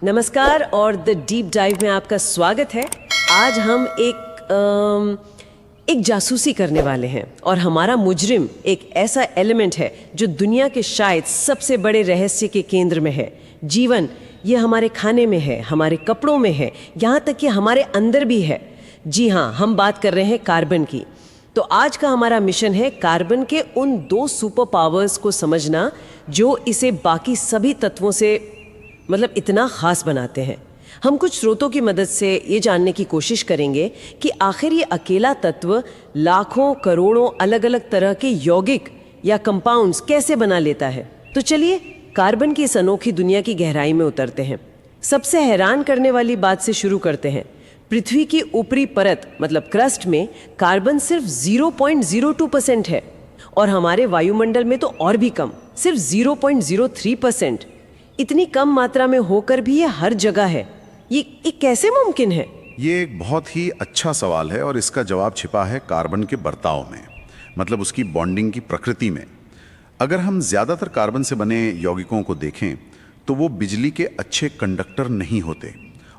नमस्कार और the deep dive में आपका स्वागत है। आज हम एक जासूसी करने वाले हैं और हमारा मुजरिम एक ऐसा एलिमेंट है जो दुनिया के शायद सबसे बड़े रहस्य के केंद्र में है। जीवन, ये हमारे खाने में है, हमारे कपड़ों में है, यहाँ तक कि हमारे अंदर भी है। जी हाँ, हम बात कर रहे हैं कार्बन की। तो आज का हमारा मिशन है कार्बन के उन 2 सुपर पावर्स को समझना जो इसे बाकी सभी तत्वों से इतना खास बनाते हैं। हम कुछ स्रोतों की मदद से ये जानने की कोशिश करेंगे कि आखिर ये अकेला तत्व लाखों करोड़ों अलग अलग तरह के यौगिक या कंपाउंड्स कैसे बना लेता है। तो चलिए कार्बन की इस अनोखी दुनिया की गहराई में उतरते हैं। सबसे हैरान करने वाली बात से शुरू करते हैं। पृथ्वी की ऊपरी परत क्रस्ट में कार्बन सिर्फ 0.02% है और हमारे वायुमंडल में तो और भी कम, सिर्फ 0.03%। इतनी कम मात्रा में होकर भी ये हर जगह है। ये कैसे मुमकिन है? ये एक बहुत ही अच्छा सवाल है और इसका जवाब छिपा है कार्बन के बर्ताव में, उसकी बॉन्डिंग की प्रकृति में। अगर हम ज़्यादातर कार्बन से बने यौगिकों को देखें तो वो बिजली के अच्छे कंडक्टर नहीं होते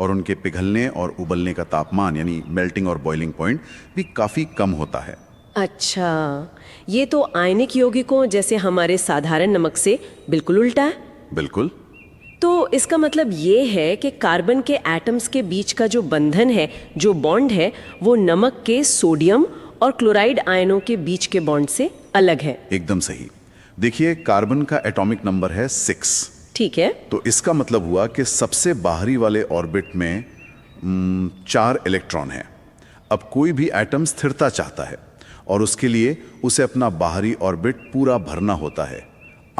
और उनके पिघलने और उबलने का तापमान यानी मेल्टिंग और बॉइलिंग पॉइंट भी काफ़ी कम होता है। अच्छा, ये तो आयनिक यौगिकों जैसे हमारे साधारण नमक से बिल्कुल उल्टा है। बिल्कुल। तो इसका मतलब ये है कि कार्बन के एटम्स के बीच का जो बंधन है, जो बॉन्ड है, वो नमक के सोडियम और क्लोराइड आयनों के बीच के बॉन्ड से अलग है। एकदम सही। देखिए, कार्बन का एटॉमिक नंबर है 6। ठीक है। तो इसका मतलब हुआ कि सबसे बाहरी वाले ऑर्बिट में 4 इलेक्ट्रॉन हैं। अब कोई भी एटम स्थिरता चाहता है और उसके लिए उसे अपना बाहरी ऑर्बिट पूरा भरना होता है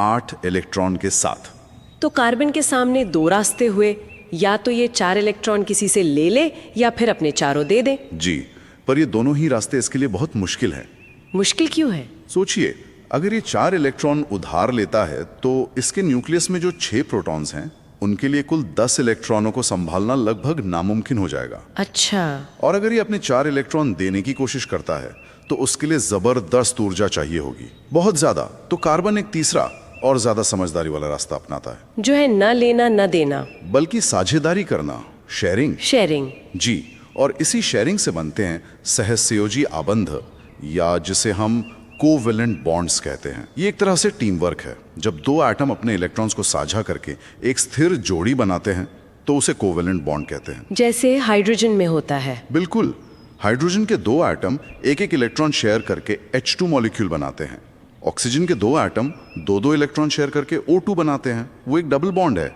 8 इलेक्ट्रॉन के साथ। तो कार्बन के सामने 2 रास्ते हुए, या तो ये 4 इलेक्ट्रॉन किसी से ले ले या फिर अपने चारों दे दे। जी, पर ये दोनों ही रास्ते इसके लिए बहुत मुश्किल है। मुश्किल क्यों है? सोचिए, अगर ये 4 इलेक्ट्रॉन उधार लेता है तो इसके न्यूक्लियस में जो 6 प्रोटॉन्स हैं उनके लिए कुल 10 इलेक्ट्रॉनों को संभालना लगभग नामुमकिन हो जाएगा। अच्छा। और अगर ये अपने 4 इलेक्ट्रॉन देने की कोशिश करता है तो उसके लिए जबरदस्त ऊर्जा चाहिए होगी, बहुत ज्यादा। तो कार्बन एक तीसरा और ज्यादा समझदारी वाला रास्ता अपनाता है, जो है न लेना न देना, बल्कि साझेदारी करना, शेयरिंग। जी, और इसी शेयरिंग से बनते हैं सहसंयोजी आबंध, या जिसे हम कोवेलेंट बॉन्ड्स कहते हैं। ये एक तरह से टीम वर्क है। जब 2 एटम अपने इलेक्ट्रॉन्स को साझा करके एक स्थिर जोड़ी बनाते हैं तो उसे कोवेलेंट बॉन्ड कहते हैं, जैसे हाइड्रोजन में होता है। बिल्कुल। हाइड्रोजन के 2 एटम एक इलेक्ट्रॉन शेयर करके H2 मॉलिक्यूल बनाते हैं। ऑक्सीजन के 2 एटम 2 इलेक्ट्रॉन शेयर करके O2 बनाते हैं, वो एक डबल बॉन्ड है।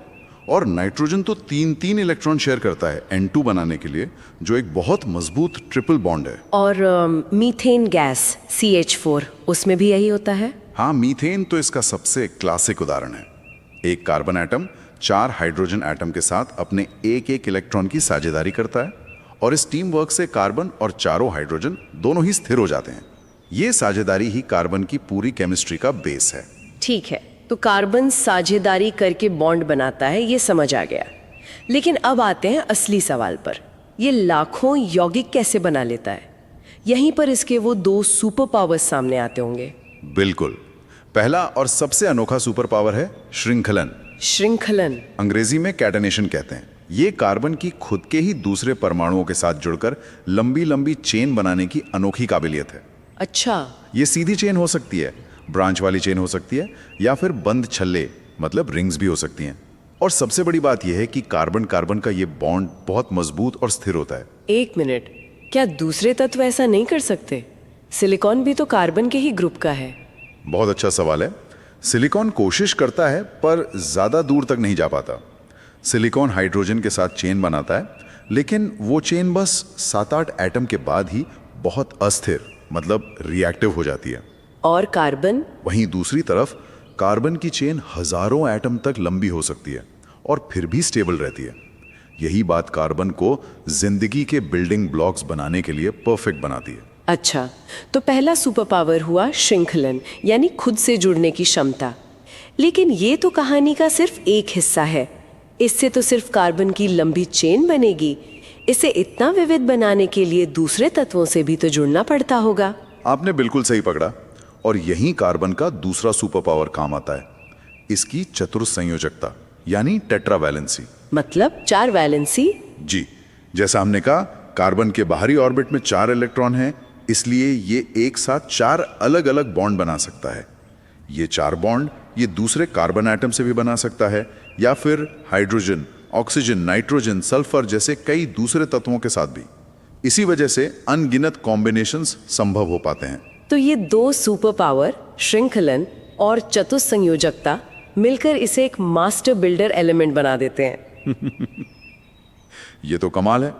और नाइट्रोजन तो 3 इलेक्ट्रॉन शेयर करता है N2 बनाने के लिए, जो एक बहुत मजबूत ट्रिपल बॉन्ड है। और मीथेन गैस CH4, उसमें भी यही होता है। हाँ, मीथेन तो इसका सबसे क्लासिक उदाहरण है। एक कार्बन एटम 4 हाइड्रोजन एटम के साथ अपने एक इलेक्ट्रॉन की साझेदारी करता है और इस टीम वर्क से कार्बन और चारों हाइड्रोजन दोनों ही स्थिर हो जाते हैं। ये साझेदारी ही कार्बन की पूरी केमिस्ट्री का बेस है। ठीक है, तो कार्बन साझेदारी करके बॉन्ड बनाता है, ये समझ आ गया। लेकिन अब आते हैं असली सवाल पर। ये लाखों यौगिक कैसे बना लेता है? यहीं पर इसके वो 2 सुपर पावर्स सामने आते होंगे। बिल्कुल। पहला और सबसे अनोखा सुपर पावर है श्रृंखलन। अंग्रेजी में कैटेनेशन कहते हैं। ये कार्बन की खुद के ही दूसरे परमाणुओं के साथ जुड़कर लंबी लंबी चेन बनाने की अनोखी काबिलियत है। अच्छा। ये सीधी चेन हो सकती है, ब्रांच वाली चेन हो सकती है, या फिर बंद छल्ले रिंग्स भी हो सकती हैं। और सबसे बड़ी बात यह है कि कार्बन का ये बॉन्ड बहुत मजबूत और स्थिर होता है। एक मिनट, क्या दूसरे तत्व ऐसा नहीं कर सकते? सिलिकॉन भी तो कार्बन के ही ग्रुप का है। बहुत अच्छा सवाल है। सिलिकॉन कोशिश करता है पर ज्यादा दूर तक नहीं जा पाता। सिलिकॉन हाइड्रोजन के साथ चेन बनाता है, लेकिन वो चेन बस 7-8 एटम के बाद ही बहुत अस्थिर रिएक्टिव हो जाती है। और कार्बन? वहीं दूसरी तरफ कार्बन की चेन हजारों एटम तक लंबी हो सकती है और फिर भी स्टेबल रहती है। यही बात कार्बन को जिंदगी के बिल्डिंग ब्लॉक्स बनाने के लिए परफेक्ट बनाती है। अच्छा, तो पहला सुपर पावर हुआ श्रृंखलन, यानी खुद से जुड़ने की क्षमता। लेकिन ये तो कहानी का सिर्फ एक हिस्सा है। इससे तो सिर्फ कार्बन की लंबी चेन बनेगी। इसे इतना विविध बनाने के लिए दूसरे तत्वों से भी तो जुड़ना पड़ता होगा। आपने बिल्कुल सही पकड़ा। और यही कार्बन का दूसरा सुपर पावर काम आता है, इसकी चतुर संयोजकता। यानी टेट्रावैलेंसी। मतलब 4 वैलेंसी। जी, जैसा हमने कहा, कार्बन के बाहरी ऑर्बिट में 4 इलेक्ट्रॉन हैं, इसलिए ये एक साथ 4 अलग अलग बॉन्ड बना सकता है। ये 4 बॉन्ड ये दूसरे कार्बन एटम से भी बना सकता है, या फिर हाइड्रोजन, ऑक्सीजन, नाइट्रोजन, सल्फर जैसे कई दूसरे तत्वों के साथ भी। इसी वजह से अनगिनत कॉम्बिनेशंस संभव हो पाते हैं। तो ये 2 सुपर पावर, श्रृंखलन और चतुस्संयोजकता मिलकर इसे एक मास्टर बिल्डर एलिमेंट बना देते हैं। ये तो कमाल है।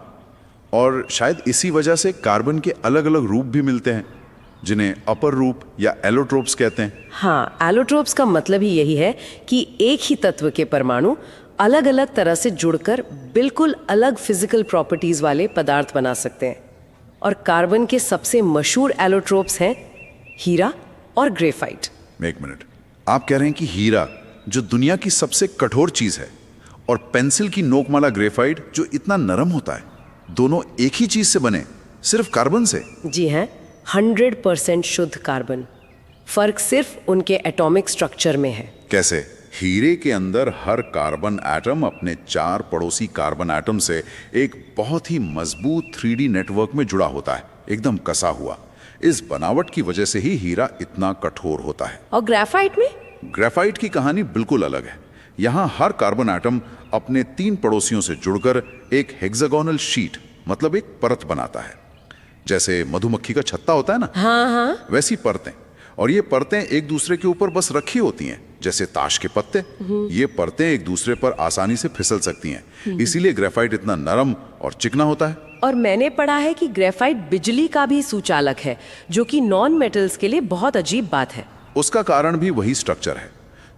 और शायद इसी वजह से कार्बन के अलग अलग रूप भी मिलते हैं, जिन्हें अपर रूप या एलोट्रोप्स कहते हैं। हाँ, एलोट्रोप्स का मतलब ही यही है कि एक ही तत्व के परमाणु अलग अलग तरह से जुड़कर बिल्कुल अलग फिजिकल प्रॉपर्टीज वाले पदार्थ बना सकते हैं। और कार्बन के सबसे मशहूर एलोट्रोप्स हैं हीरा और ग्रेफाइट। एक मिनट, आप कह रहे हैं कि हीरा जो दुनिया की सबसे कठोर चीज है, और पेंसिल की नोकमाला ग्रेफाइट जो इतना नरम होता है, दोनों एक ही चीज से बने, सिर्फ कार्बन से? जी हैं, 100% शुद्ध कार्बन। फर्क सिर्फ उनके एटॉमिक स्ट्रक्चर में है। कैसे? हीरे के अंदर हर कार्बन एटम अपने 4 पड़ोसी कार्बन एटम से एक बहुत ही मजबूत 3D नेटवर्क में जुड़ा होता है, एकदम कसा हुआ। इस बनावट की वजह से ही हीरा इतना कठोर होता है। और ग्रेफाइट में? ग्रेफाइट की कहानी बिल्कुल अलग है। यहाँ हर कार्बन एटम अपने 3 पड़ोसियों से जुड़कर एक हेक्सागोनल शीट, मतलब एक परत बनाता है। जैसे मधुमक्खी का छत्ता होता है ना, हाँ, वैसी परतें। और ये परतें एक दूसरे के ऊपर बस रखी होती हैं, जैसे ताश के पत्ते। ये परतें एक दूसरे पर आसानी से फिसल सकती हैं, इसीलिए ग्रेफाइट इतना नरम और चिकना होता है। और मैंने पढ़ा है कि ग्रेफाइट बिजली का भी सुचालक है, जो कि नॉन मेटल्स के लिए बहुत अजीब बात है। उसका कारण भी वही स्ट्रक्चर है।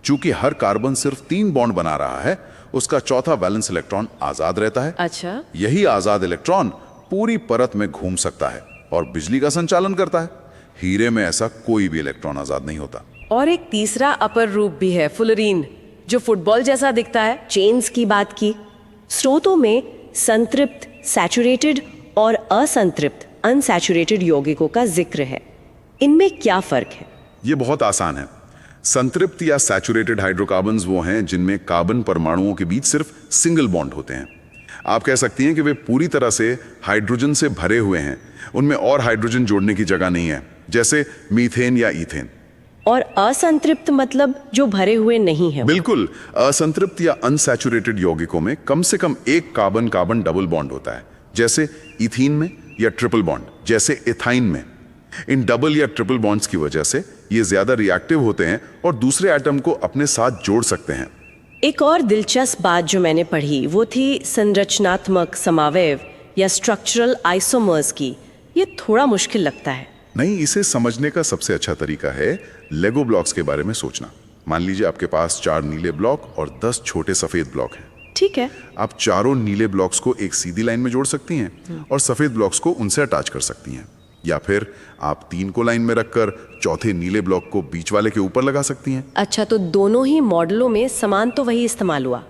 चूंकि हर कार्बन सिर्फ 3 बॉन्ड बना रहा है, उसका चौथा वैलेंस इलेक्ट्रॉन आजाद रहता है। अच्छा। यही आजाद इलेक्ट्रॉन पूरी परत में घूम सकता है और बिजली का संचालन करता है। हीरे में ऐसा कोई भी इलेक्ट्रॉन आजाद नहीं होता। और एक तीसरा अपर रूप भी है, फुलरीन, जो फुटबॉल जैसा दिखता है। चेन्स की बात की। स्रोतों में संतृप्त सैचुरेटेड और असंतृप्त अनसैचुरेटेड यौगिकों का जिक्र है। इनमें क्या फर्क है? ये बहुत आसान है। संतृप्त या सैचुरेटेड हाइड्रोकार्बन्स वो हैं जिनमें कार्बन परमाणुओं के बीच सिर्फ सिंगल बॉन्ड होते हैं। आप कह सकती हैं कि वे पूरी तरह से हाइड्रोजन से भरे हुए हैं, उनमें और हाइड्रोजन जोड़ने की जगह नहीं है, जैसे मीथेन या ईथेन। और असंतृप्त मतलब जो भरे हुए नहीं है? बिल्कुल, असंतृप्त या अनसैचुरेटेड यौगिकों में कम से कम एक कार्बन कार्बन डबल बॉन्ड होता है, जैसे इथीन में, या ट्रिपल बॉन्ड जैसे इथाइन में। इन डबल या ट्रिपल बॉन्ड्स की वजह से ये ज्यादा रिएक्टिव होते हैं और दूसरे एटम को अपने साथ जोड़ सकते हैं। एक और दिलचस्प बात जो मैंने पढ़ी वो थी संरचनात्मक समावयव या स्ट्रक्चरल आइसोमर्स की। ये थोड़ा मुश्किल लगता है। नहीं, इसे समझने का सबसे अच्छा तरीका है लेगो ब्लॉक्स के बारे में सोचना। मान लीजिए आपके पास 4 नीले ब्लॉक और 10 छोटे सफेद ब्लॉक हैं। ठीक है। आप चारों नीले ब्लॉक्स को एक सीधी लाइन में जोड़ सकती हैं और सफेद ब्लॉक्स को उनसे अटैच कर सकती हैं, या फिर आप 3 को लाइन में रखकर चौथे नीले ब्लॉक को बीच वाले के ऊपर लगा सकती हैं। अच्छा, तो दोनों ही मॉडलों में समान तो वही इस्तेमाल हुआ,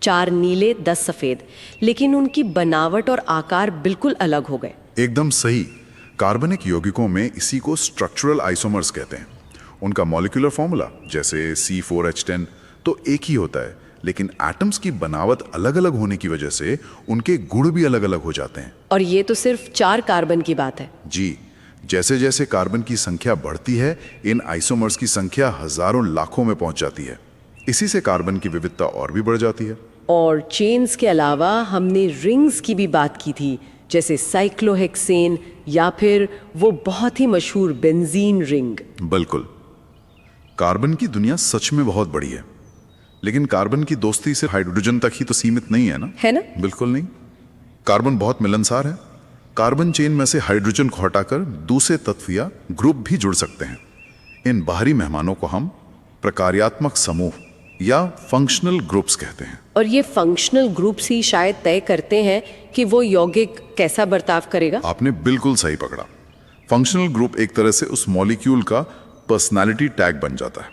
4 नीले 10 सफेद, लेकिन उनकी बनावट और आकार बिल्कुल अलग हो गए। एकदम सही। कार्बनिक यौगिकों में इसी को स्ट्रक्चरल आइसोमर्स कहते हैं। उनका मॉलिक्यूलर फॉर्मूला जैसे C4H10 तो एक ही होता है, लेकिन एटम्स की बनावट अलग अलग होने की वजह से उनके गुण भी अलग अलग हो जाते हैं। और ये तो सिर्फ 4 कार्बन की बात है। जी, जैसे जैसे कार्बन की संख्या बढ़ती है, इन आइसोमर्स की संख्या हजारों लाखों में पहुंच जाती है। इसी से कार्बन की विविधता और भी बढ़ जाती है। और चेन्स के अलावा हमने रिंग्स की भी बात की थी, जैसे साइक्लोहेक्सेन या फिर वो बहुत ही मशहूर बेंजीन रिंग। बिल्कुल। कार्बन की दुनिया सच में बहुत बड़ी है, लेकिन कार्बन की दोस्ती सिर्फ हाइड्रोजन तक ही तो सीमित नहीं है ना? है ना? बिल्कुल नहीं। कार्बन बहुत मिलनसार है। कार्बन चेन में से हाइड्रोजन को हटाकर दूसरे तत्व या ग्रुप भी जुड़ सकते हैं। इन बाहरी मेहमानों को हम प्रकार्यात्मक समूह या फंक्शनल ग्रुप्स कहते हैं। और ये फंक्शनल ग्रुप्स ही शायद तय करते हैं कि वो यौगिक कैसा बर्ताव करेगा। आपने बिल्कुल सही पकड़ा। फंक्शनल ग्रुप एक तरह से उस मॉलिक्यूल का पर्सनालिटी टैग बन जाता है।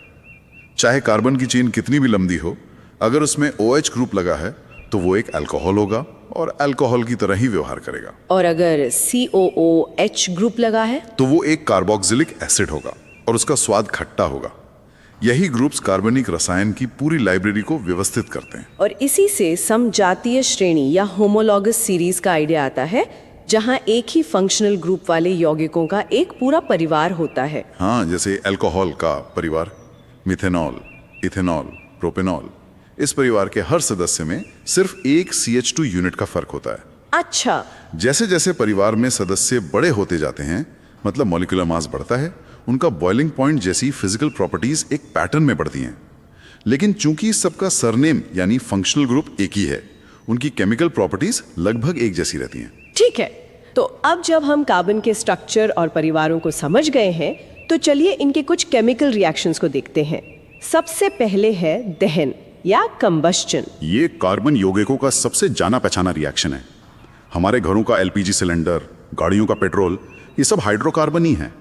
चाहे कार्बन की चेन कितनी भी लंबी हो, अगर उसमें OH ग्रुप लगा है तो वो एक अल्कोहल होगा और अल्कोहल की तरह ही व्यवहार करेगा। और अगर COOH ग्रुप लगा है तो वो एक कार्बोक्सिलिक एसिड होगा और उसका स्वाद खट्टा होगा। यही ग्रुप्स कार्बनिक रसायन की पूरी लाइब्रेरी को व्यवस्थित करते हैं। और इसी से समजातीय श्रेणी या होमोलॉगस सीरीज का आइडिया आता है, जहां एक ही फंक्शनल ग्रुप वाले यौगिकों का एक पूरा परिवार होता है। हाँ, जैसे अल्कोहल का परिवार, मिथेनॉल, इथेनॉल, प्रोपेनॉल। इस परिवार के हर सदस्य में सिर्फ एक CH2 यूनिट का फर्क होता है। अच्छा, जैसे जैसे परिवार में सदस्य बड़े होते जाते हैं, मतलब मॉलिक्यूलर मास बढ़ता है, उनका बॉइलिंग पॉइंट जैसी फिजिकल प्रॉपर्टीज एक पैटर्न में बढ़ती हैं। लेकिन चूंकि सबका सरनेम यानी फंक्शनल ग्रुप एक ही है, उनकी केमिकल प्रॉपर्टीज लगभग एक जैसी रहती हैं। ठीक है। तो अब जब हम कार्बन के स्ट्रक्चर और परिवारों को समझ गए हैं, तो चलिए इनके कुछ केमिकल रिएक्शंस को देखते हैं। सबसे पहले है दहन या कंबस्चन। ये कार्बन यौगिकों का सबसे जाना पहचाना रिएक्शन है। हमारे घरों का LPG सिलेंडर, गाड़ियों का पेट्रोल, ये सब हाइड्रोकार्बन ही है।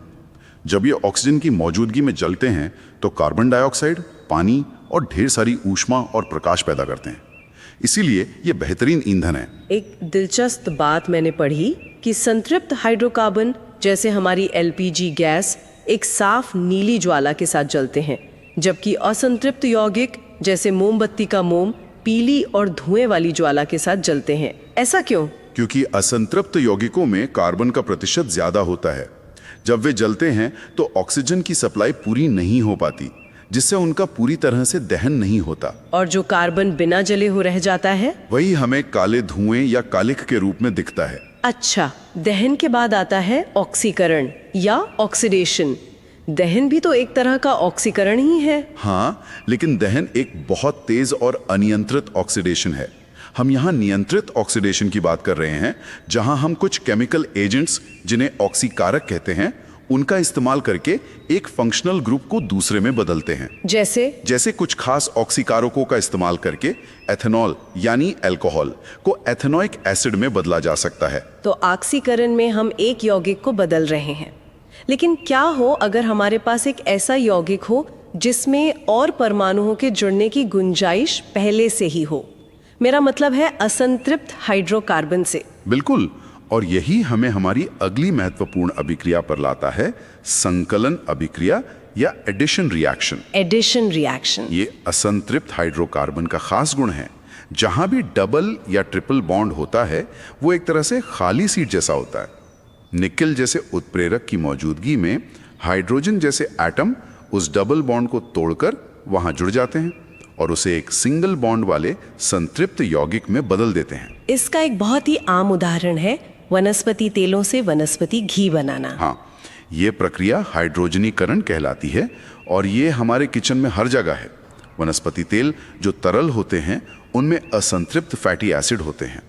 जब ये ऑक्सीजन की मौजूदगी में जलते हैं तो कार्बन डाइऑक्साइड, पानी और ढेर सारी ऊष्मा और प्रकाश पैदा करते हैं। इसीलिए ये बेहतरीन ईंधन है। एक दिलचस्प बात मैंने पढ़ी कि संतृप्त हाइड्रोकार्बन जैसे हमारी LPG गैस एक साफ नीली ज्वाला के साथ जलते हैं, जबकि असंतृप्त यौगिक जैसे मोमबत्ती का मोम पीली और धुएं वाली ज्वाला के साथ जलते हैं। ऐसा क्यों? क्योंकि असंतृप्त यौगिकों में कार्बन का प्रतिशत ज्यादा होता है। जब वे जलते हैं तो ऑक्सीजन की सप्लाई पूरी नहीं हो पाती, जिससे उनका पूरी तरह से दहन नहीं होता। और जो कार्बन बिना जले हो रह जाता है, वही हमें काले धुएं या कालिख के रूप में दिखता है। अच्छा, दहन के बाद आता है ऑक्सीकरण या ऑक्सीडेशन। दहन भी तो एक तरह का ऑक्सीकरण ही है। हाँ, लेकिन दहन एक बहुत तेज और अनियंत्रित ऑक्सीडेशन है। हम यहाँ नियंत्रित ऑक्सीडेशन की बात कर रहे हैं, जहां हम कुछ केमिकल एजेंट्स, जिन्हें ऑक्सीकारक कहते हैं, उनका इस्तेमाल करके एक फंक्शनल ग्रुप को दूसरे में बदलते हैं। जैसे कुछ खास ऑक्सीकारकों का इस्तेमाल करके एथेनॉल यानी अल्कोहल को एथेनोइक एसिड में बदला जा सकता है। तो ऑक्सीकरण में हम एक यौगिक को बदल रहे हैं। लेकिन क्या हो अगर हमारे पास एक ऐसा यौगिक हो जिसमें और परमाणुओं के जुड़ने की गुंजाइश पहले से ही हो? मेरा मतलब है असंतृप्त हाइड्रोकार्बन से। बिल्कुल, और यही हमें हमारी अगली महत्वपूर्ण अभिक्रिया पर लाता है, संकलन अभिक्रिया या एडिशन रिएक्शन। एडिशन रिएक्शन ये असंतृप्त हाइड्रोकार्बन का खास गुण है। जहां भी डबल या ट्रिपल बॉन्ड होता है, वो एक तरह से खाली सीट जैसा होता है। निकेल जैसे उत्प्रेरक की मौजूदगी में हाइड्रोजन जैसे एटम उस डबल बॉन्ड को तोड़कर वहां जुड़ जाते हैं और उसे एक सिंगल बॉन्ड वाले संतृप्त यौगिक में बदल देते हैं। इसका एक बहुत ही आम उदाहरण है वनस्पति तेलों से वनस्पति घी बनाना। हाँ, ये प्रक्रिया हाइड्रोजनीकरण कहलाती है और ये हमारे किचन में हर जगह है। वनस्पति तेल जो तरल होते हैं, उनमें असंतृप्त फैटी एसिड होते हैं।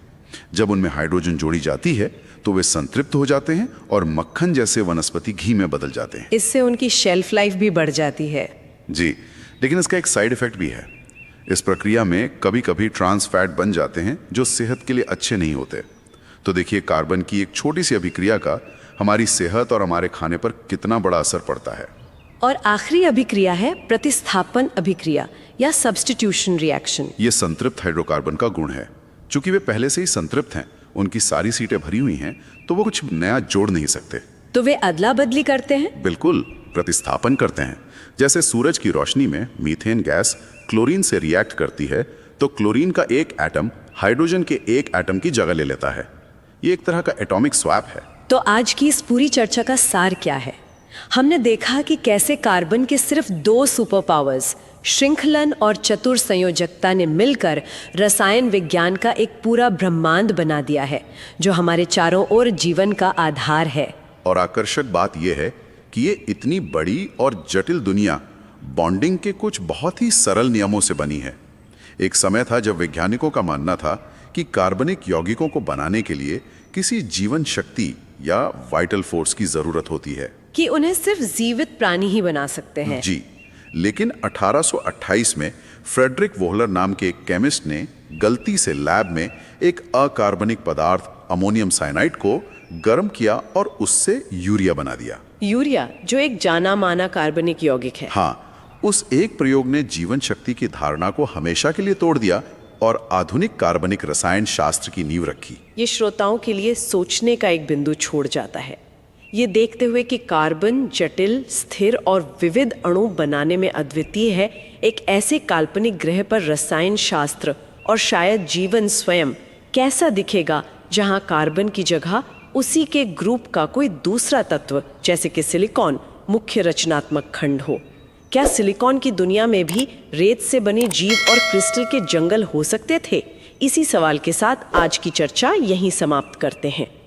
जब उनमें हाइड्रोजन जोड़ी जाती है तो वे संतृप्त हो जाते हैं और मक्खन जैसे वनस्पति घी में बदल जाते हैं। इससे उनकी शेल्फ लाइफ भी बढ़ जाती है। जी, लेकिन इसका एक साइड इफेक्ट भी है। इस प्रक्रिया में कभी कभी ट्रांस फैट बन जाते हैं जो सेहत के लिए अच्छे नहीं होते। तो देखिए, कार्बन की एक छोटी सी अभिक्रिया का हमारी सेहत और हमारे खाने पर कितना बड़ा असर पड़ता है। और आखिरी अभिक्रिया है प्रतिस्थापन अभिक्रिया या सब्स्टिट्यूशन रिएक्शन। ये संतृप्त हाइड्रोकार्बन का गुण है। चूंकि वे पहले से ही संतृप्त हैं, उनकी सारी सीटें भरी हुई हैं, तो वो कुछ नया जोड़ नहीं सकते। तो वे अदला बदली करते हैं? बिल्कुल, प्रतिस्थापन करते हैं। जैसे सूरज की रोशनी में मीथेन गैस क्लोरीन से रिएक्ट करती है, तो क्लोरीन का एक एटम हाइड्रोजन के एक एटम की जगह ले लेता है। ये एक तरह का एटॉमिक स्वैप है। तो आज की इस पूरी चर्चा का सार क्या है? हमने देखा कि कैसे कार्बन के सिर्फ 2 सुपर पावर्स, श्रृंखलन और चतुर संयोजकता ने मिलकर रसायन विज्ञान का एक पूरा ब्रह्मांड बना दिया है, जो हमारे चारों ओर जीवन का आधार है। और आकर्षक बात यह है कि ये इतनी बड़ी और जटिल दुनिया बॉन्डिंग के कुछ बहुत ही सरल नियमों से बनी है। एक समय था जब वैज्ञानिकों का मानना था कि कार्बनिक यौगिकों को बनाने के लिए किसी जीवन शक्ति या वाइटल फोर्स की जरूरत होती है, कि उन्हें सिर्फ जीवित प्राणी ही बना सकते हैं। जी, लेकिन 1828 में फ्रेडरिक वोहलर नाम के एक केमिस्ट ने गलती से लैब में एक अकार्बनिक पदार्थ अमोनियम साइनाइड को गर्म किया और उससे यूरिया बना दिया। यूरिया, जो एक जाना माना कार्बनिक यौगिक है। हाँ, उस एक प्रयोग ने जीवन शक्ति की धारणा को हमेशा के लिए तोड़ दिया और आधुनिक कार्बनिक रसायन शास्त्र की नींव रखी। ये श्रोताओं के लिए सोचने का एक बिंदु छोड़ जाता है ये देखते हुए कि कार्बन जटिल, स्थिर और विविध अणु बनाने में अद्वितीय है, एक ऐसे काल्पनिक ग्रह पर रसायन शास्त्र और शायद जीवन स्वयं कैसा दिखेगा जहां कार्बन की जगह उसी के ग्रुप का कोई दूसरा तत्व जैसे कि सिलिकॉन मुख्य रचनात्मक खंड हो। क्या सिलिकॉन की दुनिया में भी रेत से बने जीव और क्रिस्टल के जंगल हो सकते थे? इसी सवाल के साथ आज की चर्चा यहीं समाप्त करते हैं।